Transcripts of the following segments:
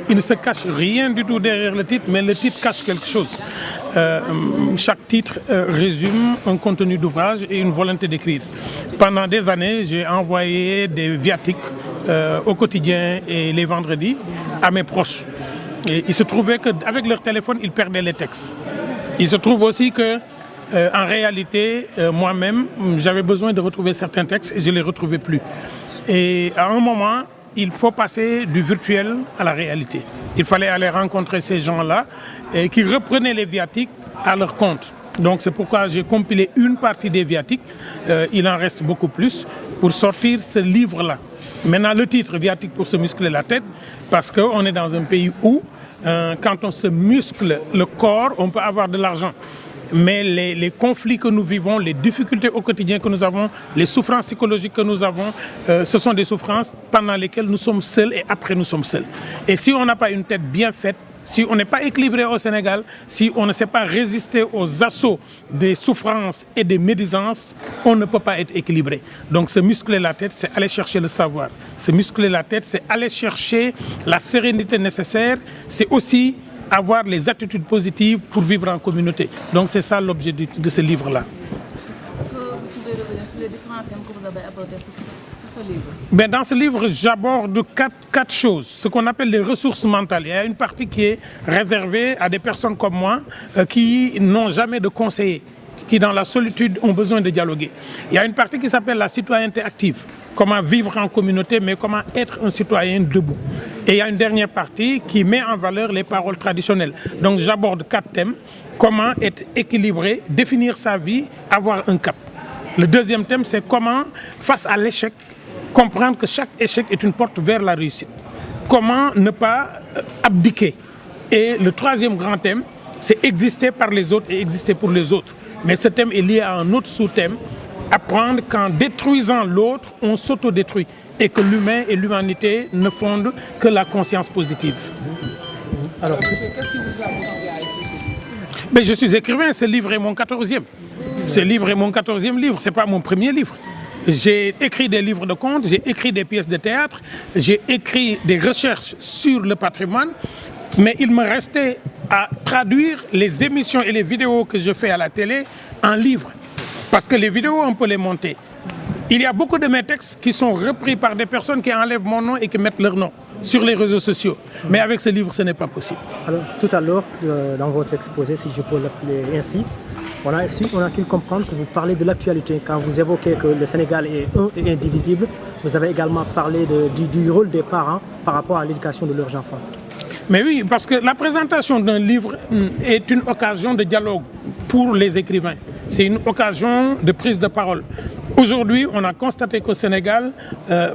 Il ne se cache rien du tout derrière le titre, mais le titre cache quelque chose. Chaque titre résume un contenu d'ouvrage et une volonté d'écrire. Pendant des années, j'ai envoyé des viatiques au quotidien et les vendredis à mes proches. Et il se trouvait qu'avec leur téléphone, ils perdaient les textes. Il se trouve aussi que, en réalité, moi-même, j'avais besoin de retrouver certains textes et je ne les retrouvais plus. Et à un moment, il faut passer du virtuel à la réalité. Il fallait aller rencontrer ces gens-là et qui reprenaient les viatiques à leur compte. Donc c'est pourquoi j'ai compilé une partie des viatiques, il en reste beaucoup plus, pour sortir ce livre-là. Maintenant, le titre, Viatique pour se muscler la tête, parce qu'on est dans un pays où, quand on se muscle le corps, on peut avoir de l'argent. Mais les conflits que nous vivons, les difficultés au quotidien que nous avons, les souffrances psychologiques que nous avons, ce sont des souffrances pendant lesquelles nous sommes seuls et après nous sommes seuls. Et si on n'a pas une tête bien faite, si on n'est pas équilibré au Sénégal, si on ne sait pas résister aux assauts des souffrances et des médisances, on ne peut pas être équilibré. Donc se muscler la tête, c'est aller chercher le savoir. Se muscler la tête, c'est aller chercher la sérénité nécessaire. C'est aussi avoir les attitudes positives pour vivre en communauté. Donc c'est ça l'objet de ce livre-là. Est-ce que vous pouvez revenir sur les différents thèmes que vous avez abordés sur ce livre? Ben, dans ce livre, j'aborde quatre choses. Ce qu'on appelle les ressources mentales. Il y a une partie qui est réservée à des personnes comme moi qui n'ont jamais de conseiller, qui dans la solitude ont besoin de dialoguer. Il y a une partie qui s'appelle la citoyenneté active. Comment vivre en communauté, mais comment être un citoyen debout. Et il y a une dernière partie qui met en valeur les paroles traditionnelles. Donc j'aborde 4 thèmes. Comment être équilibré, définir sa vie, avoir un cap. Le deuxième thème, c'est comment, face à l'échec, comprendre que chaque échec est une porte vers la réussite. Comment ne pas abdiquer. Et le troisième grand thème, c'est exister par les autres et exister pour les autres. Mais ce thème est lié à un autre sous-thème, apprendre qu'en détruisant l'autre, on s'autodétruit et que l'humain et l'humanité ne fondent que la conscience positive. Alors, qu'est-ce qui vous a motivé à écrire ce livre? Mais je suis écrivain, ce livre est mon 14e. Ce livre est mon 14e livre, ce n'est pas mon premier livre. J'ai écrit des livres de contes, j'ai écrit des pièces de théâtre, j'ai écrit des recherches sur le patrimoine, mais il me restait à traduire les émissions et les vidéos que je fais à la télé en livre. Parce que les vidéos, on peut les monter. Il y a beaucoup de mes textes qui sont repris par des personnes qui enlèvent mon nom et qui mettent leur nom sur les réseaux sociaux. Mais avec ce livre, ce n'est pas possible. Alors, tout à l'heure, dans votre exposé, si je peux l'appeler ainsi, on a pu comprendre que vous parlez de l'actualité. Quand vous évoquez que le Sénégal est un et indivisible, vous avez également parlé du rôle des parents par rapport à l'éducation de leurs enfants. Mais oui, parce que la présentation d'un livre est une occasion de dialogue pour les écrivains. C'est une occasion de prise de parole. Aujourd'hui, on a constaté qu'au Sénégal,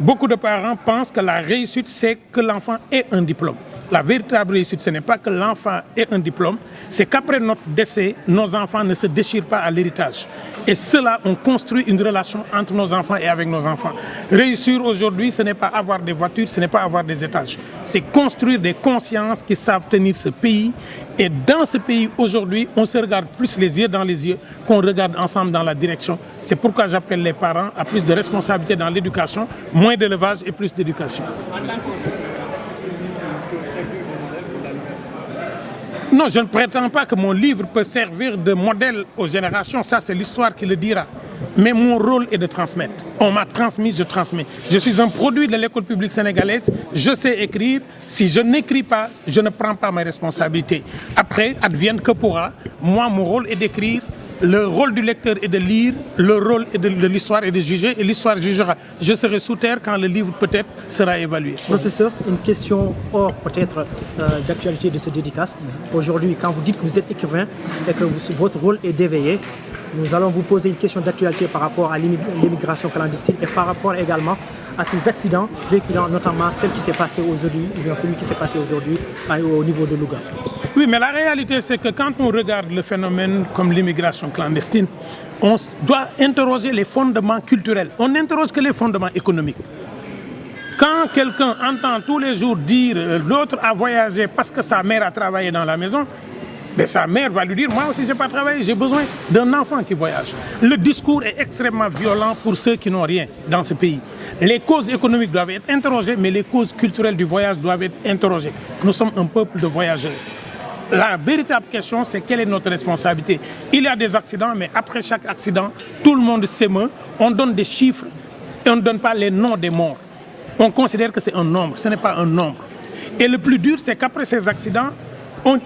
beaucoup de parents pensent que la réussite, c'est que l'enfant ait un diplôme. La véritable réussite, ce n'est pas que l'enfant ait un diplôme, c'est qu'après notre décès, nos enfants ne se déchirent pas à l'héritage. Et cela, on construit une relation entre nos enfants et avec nos enfants. Réussir aujourd'hui, ce n'est pas avoir des voitures, ce n'est pas avoir des étages. C'est construire des consciences qui savent tenir ce pays. Et dans ce pays, aujourd'hui, on se regarde plus les yeux dans les yeux qu'on regarde ensemble dans la direction. C'est pourquoi j'appelle les parents à plus de responsabilité dans l'éducation, moins d'élevage et plus d'éducation. Non, je ne prétends pas que mon livre peut servir de modèle aux générations. Ça, c'est l'histoire qui le dira. Mais mon rôle est de transmettre. On m'a transmis, je transmets. Je suis un produit de l'école publique sénégalaise. Je sais écrire. Si je n'écris pas, je ne prends pas mes responsabilités. Après, advienne que pourra. Moi, mon rôle est d'écrire. Le rôle du lecteur est de lire. Le rôle de l'histoire est de juger. Et l'histoire jugera. Je serai sous terre quand le livre, peut-être, sera évalué. Professeur, une question hors peut-être d'actualité de ce dédicace. Aujourd'hui, quand vous dites que vous êtes écrivain et que votre rôle est d'éveiller, nous allons vous poser une question d'actualité par rapport à l'immigration clandestine et par rapport également à ces accidents récurrents, notamment celle qui s'est passée aujourd'hui, ou bien celui qui s'est passé aujourd'hui au niveau de Louga. Oui, mais la réalité, c'est que quand on regarde le phénomène comme l'immigration clandestine, on doit interroger les fondements culturels. On n'interroge que les fondements économiques. Quand quelqu'un entend tous les jours dire l'autre a voyagé parce que sa mère a travaillé dans la maison, Mais sa mère va lui dire, moi aussi je n'ai pas travaillé, j'ai besoin d'un enfant qui voyage. Le discours est extrêmement violent pour ceux qui n'ont rien dans ce pays. Les causes économiques doivent être interrogées, mais les causes culturelles du voyage doivent être interrogées. Nous sommes un peuple de voyageurs. La véritable question, c'est quelle est notre responsabilité. Il y a des accidents, mais après chaque accident, tout le monde s'émeut. On donne des chiffres et on ne donne pas les noms des morts. On considère que c'est un nombre, ce n'est pas un nombre. Et le plus dur, c'est qu'après ces accidents,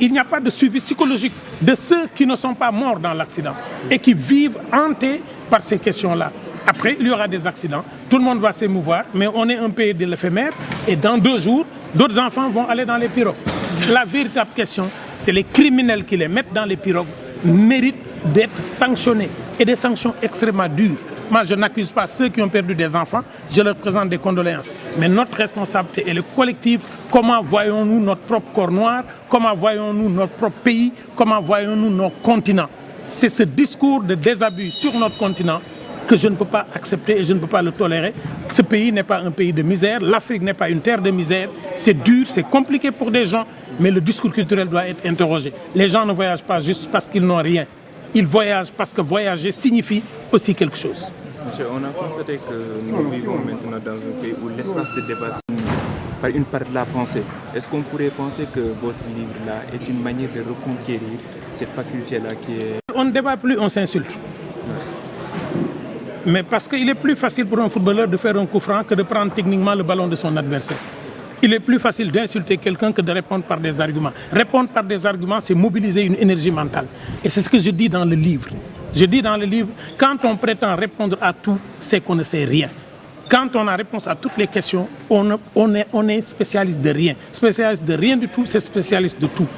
il n'y a pas de suivi psychologique de ceux qui ne sont pas morts dans l'accident et qui vivent hantés par ces questions-là. Après, il y aura des accidents, tout le monde va s'émouvoir, mais on est un pays de l'éphémère et dans 2 jours, d'autres enfants vont aller dans les pirogues. La véritable question, c'est les criminels qui les mettent dans les pirogues méritent d'être sanctionnés et des sanctions extrêmement dures. Moi, je n'accuse pas ceux qui ont perdu des enfants, je leur présente des condoléances. Mais notre responsabilité est le collectif. Comment voyons-nous notre propre corps noir? Comment voyons-nous notre propre pays? Comment voyons-nous nos continents? C'est ce discours de désabus sur notre continent que je ne peux pas accepter et je ne peux pas le tolérer. Ce pays n'est pas un pays de misère, l'Afrique n'est pas une terre de misère. C'est dur, c'est compliqué pour des gens, mais le discours culturel doit être interrogé. Les gens ne voyagent pas juste parce qu'ils n'ont rien. Ils voyagent parce que voyager signifie aussi quelque chose. Monsieur, on a constaté que nous vivons maintenant dans un pays où l'espace de débat par une part de la pensée. Est-ce qu'on pourrait penser que votre livre-là est une manière de reconquérir cette faculté-là qui est... On ne débat plus, on s'insulte. Mais parce qu'il est plus facile pour un footballeur de faire un coup franc que de prendre techniquement le ballon de son adversaire. Il est plus facile d'insulter quelqu'un que de répondre par des arguments. Répondre par des arguments, c'est mobiliser une énergie mentale. Et c'est ce que je dis dans le livre. Je dis dans le livre, quand on prétend répondre à tout, c'est qu'on ne sait rien. Quand on a réponse à toutes les questions, on est spécialiste de rien. Spécialiste de rien du tout, c'est spécialiste de tout.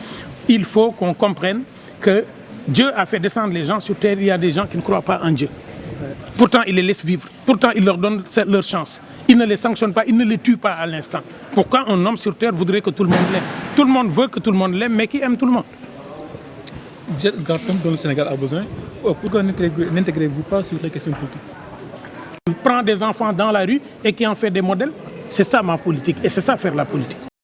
Il faut qu'on comprenne que Dieu a fait descendre les gens sur terre. Il y a des gens qui ne croient pas en Dieu. Pourtant, il les laisse vivre. Pourtant, il leur donne leur chance. Il ne les sanctionne pas, il ne les tue pas à l'instant. Pourquoi un homme sur terre voudrait que tout le monde l'aime? Tout le monde veut que tout le monde l'aime, mais qui aime tout le monde? Vous êtes un grand homme dont le Sénégal a besoin. Pourquoi n'intégrez-vous pas sur les questions politiques? On prend des enfants dans la rue et qui en fait des modèles. C'est ça ma politique et c'est ça faire la politique.